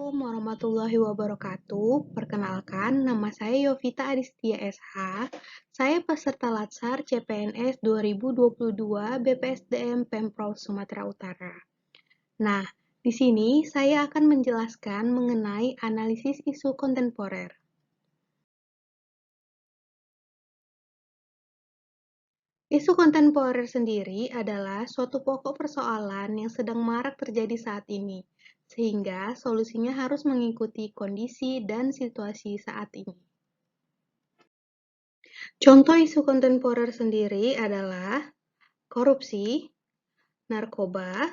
Assalamualaikum warahmatullahi wabarakatuh. Perkenalkan, nama saya Yovita Adistia SH. Saya peserta Latsar CPNS 2022 BPSDM Pemprov Sumatera Utara. Nah, di sini saya akan menjelaskan mengenai analisis isu kontemporer. Isu kontemporer sendiri adalah suatu pokok persoalan yang sedang marak terjadi saat ini, sehingga solusinya harus mengikuti kondisi dan situasi saat ini. Contoh isu kontemporer sendiri adalah korupsi, narkoba,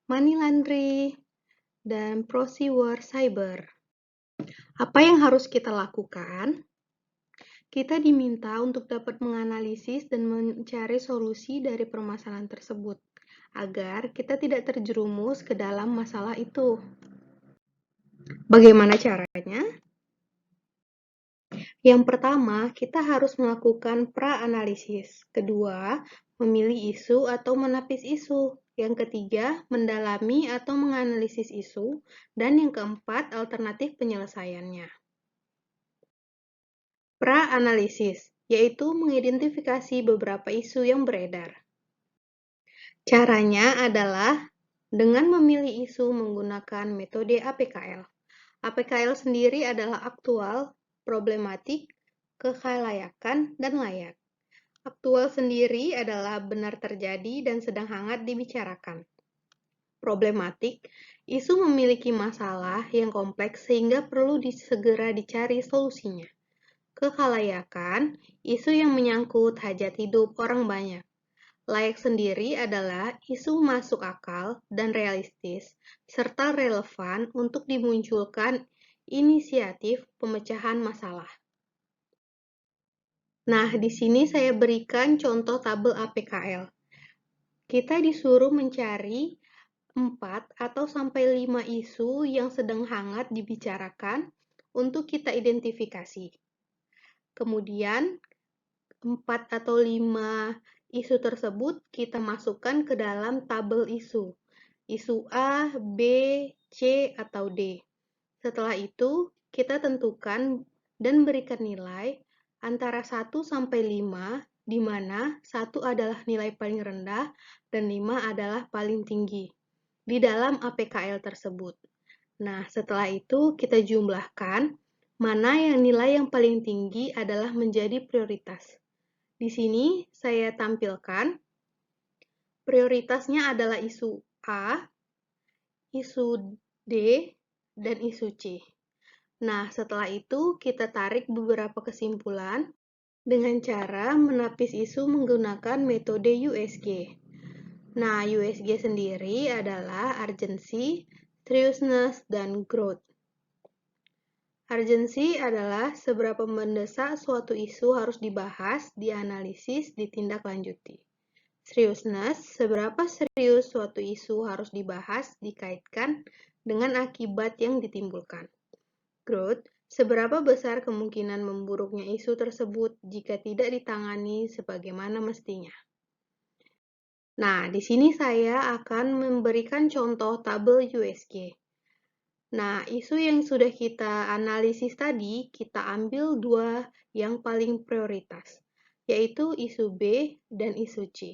money laundering, dan proxy war cyber. Apa yang harus kita lakukan? Kita diminta untuk dapat menganalisis dan mencari solusi dari permasalahan tersebut, agar kita tidak terjerumus ke dalam masalah itu. Bagaimana caranya? Yang pertama, kita harus melakukan pra-analisis. Kedua, memilih isu atau menapis isu. Yang ketiga, mendalami atau menganalisis isu. Dan yang keempat, alternatif penyelesaiannya. Pra-analisis, yaitu mengidentifikasi beberapa isu yang beredar. Caranya adalah dengan memilih isu menggunakan metode APKL. APKL sendiri adalah aktual, problematik, kekhalayakan, dan layak. Aktual sendiri adalah benar terjadi dan sedang hangat dibicarakan. Problematik, isu memiliki masalah yang kompleks sehingga perlu segera dicari solusinya. Kekhalayakan, isu yang menyangkut hajat hidup orang banyak. Layak sendiri adalah isu masuk akal dan realistis, serta relevan untuk dimunculkan inisiatif pemecahan masalah. Nah, di sini saya berikan contoh tabel APKL. Kita disuruh mencari 4 atau sampai 5 isu yang sedang hangat dibicarakan untuk kita identifikasi. Kemudian, 4 atau 5 isu tersebut kita masukkan ke dalam tabel isu. Isu A, B, C, atau D. Setelah itu, kita tentukan dan berikan nilai antara 1 sampai 5, di mana 1 adalah nilai paling rendah dan 5 adalah paling tinggi di dalam APKL tersebut. Nah, setelah itu kita jumlahkan mana yang nilai yang paling tinggi adalah menjadi prioritas. Di sini saya tampilkan prioritasnya adalah isu A, isu D, dan isu C. Nah, setelah itu kita tarik beberapa kesimpulan dengan cara menapis isu menggunakan metode USG. Nah, USG sendiri adalah urgency, seriousness, dan growth. Urgency adalah seberapa mendesak suatu isu harus dibahas, dianalisis, ditindaklanjuti. Seriousness, seberapa serius suatu isu harus dibahas, dikaitkan dengan akibat yang ditimbulkan. Growth, seberapa besar kemungkinan memburuknya isu tersebut jika tidak ditangani sebagaimana mestinya. Nah, di sini saya akan memberikan contoh tabel USG. Nah, isu yang sudah kita analisis tadi, kita ambil 2 yang paling prioritas, yaitu isu B dan isu C.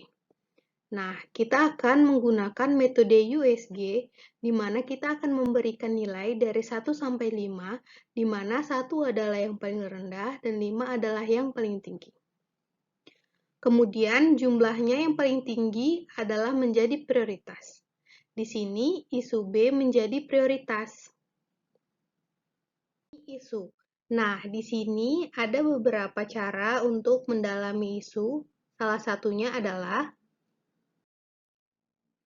Nah, kita akan menggunakan metode USG, di mana kita akan memberikan nilai dari 1 sampai 5, di mana 1 adalah yang paling rendah dan 5 adalah yang paling tinggi. Kemudian, jumlahnya yang paling tinggi adalah menjadi prioritas. Di sini, isu B menjadi prioritas. Isu. Nah, di sini ada beberapa cara untuk mendalami isu. Salah satunya adalah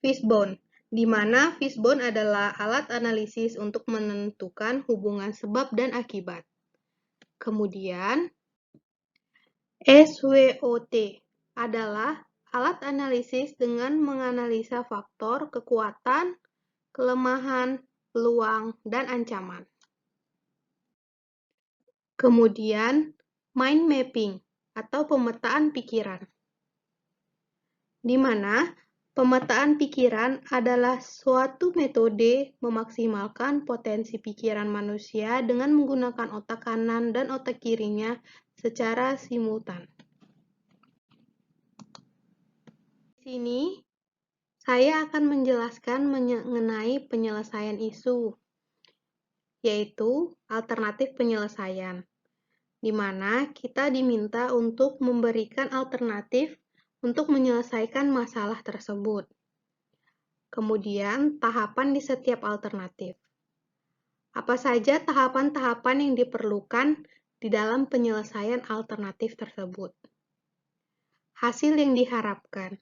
Fishbone, di mana Fishbone adalah alat analisis untuk menentukan hubungan sebab dan akibat. Kemudian, SWOT adalah alat analisis dengan menganalisa faktor kekuatan, kelemahan, peluang, dan ancaman. Kemudian, mind mapping atau pemetaan pikiran, di mana Pemetaan pikiran adalah suatu metode memaksimalkan potensi pikiran manusia dengan menggunakan otak kanan dan otak kirinya secara simultan. Di sini, saya akan menjelaskan mengenai penyelesaian isu, yaitu alternatif penyelesaian, di mana kita diminta untuk memberikan alternatif untuk menyelesaikan masalah tersebut. Kemudian, tahapan di setiap alternatif. Apa saja tahapan-tahapan yang diperlukan di dalam penyelesaian alternatif tersebut? Hasil yang diharapkan.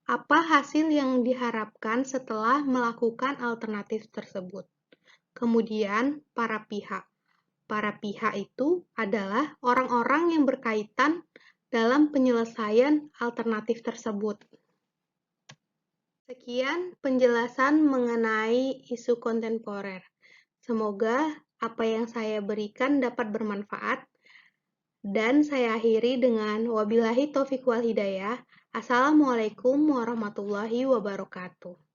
Apa hasil yang diharapkan setelah melakukan alternatif tersebut? Kemudian, para pihak. Para pihak itu adalah orang-orang yang berkaitan dalam penyelesaian alternatif tersebut. Sekian penjelasan mengenai isu kontemporer. Semoga apa yang saya berikan dapat bermanfaat. Dan saya akhiri dengan wabillahi taufiq wal hidayah. Assalamualaikum warahmatullahi wabarakatuh.